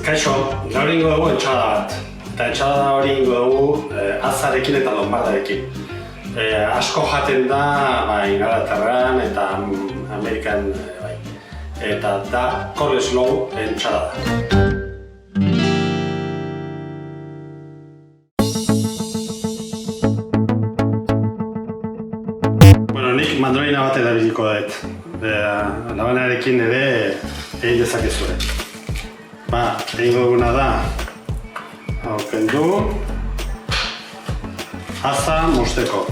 Kaixo, gaur ingo dugu entsalada bat. Eta entsalada hori ingo dugu azarekin eta lombardarekin. Asko jaten da Ingalaterran eta Amerikan bai. Eta da coleslaw entsalada. Nik mandolina bat erabiliko dut. Labanarekin ere egin dezakezue. Egingo duguna da hau kendu aza mozteko.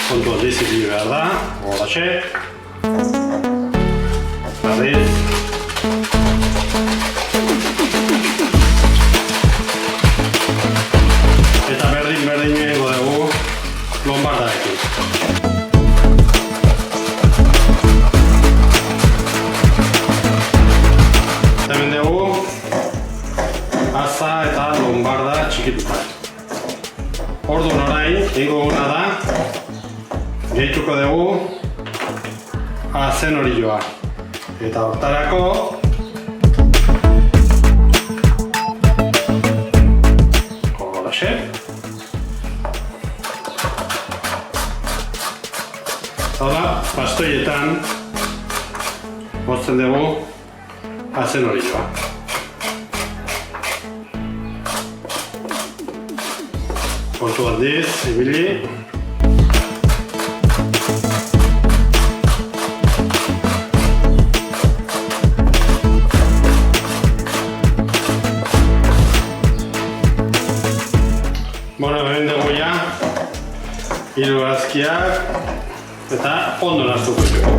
Kontu handiz ibili behar da, holaxe. Berriz. Eta berdin egingo dugu lombardarekin. Hemen dugu aza eta lombarda txikituta. Orduan orain egingo duguna da gehituko dugu azen orioa. Eta hortarako holaxe. Hala, pastoietan mozten dugu azen orioa. Kontu handiz, ibili. Hemen dugu ja, hiru arazkiak eta ondo nahaztuko dugu.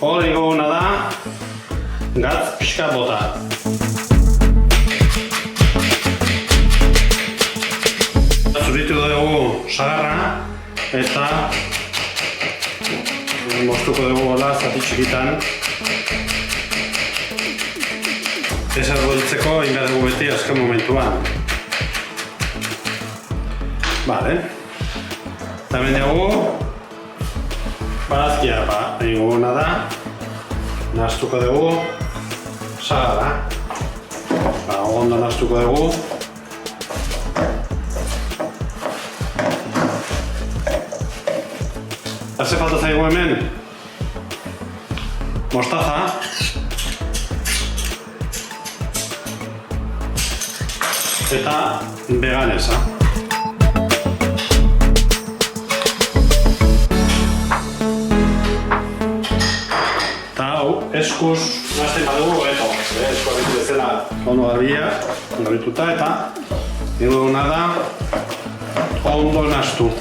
Hor egona da gatz pixka bota. Zuritu dugu sagarra eta moztuko dugu gola zati txikitan. Ez arboltzeko inga dugu beti azken momentuan. Eta hemen dugu barazkia egona da. Nahaztuko dugu sagarra. Ondo nahaztuko dugu. Ze falta zaigu hemen? Mostaza. Eta veganesa. Eta hau, eskuz nahazten badugu hobeto. Esku abitu bezala ondo garbia, garbituta eta duguna da ondo nahaztu.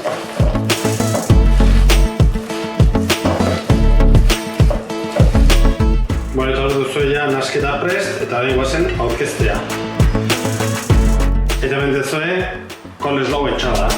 Eta hor duzue ja nahasketa prest eta hori guazen aurkeztea. Eta bendezue coleslaw entsalada.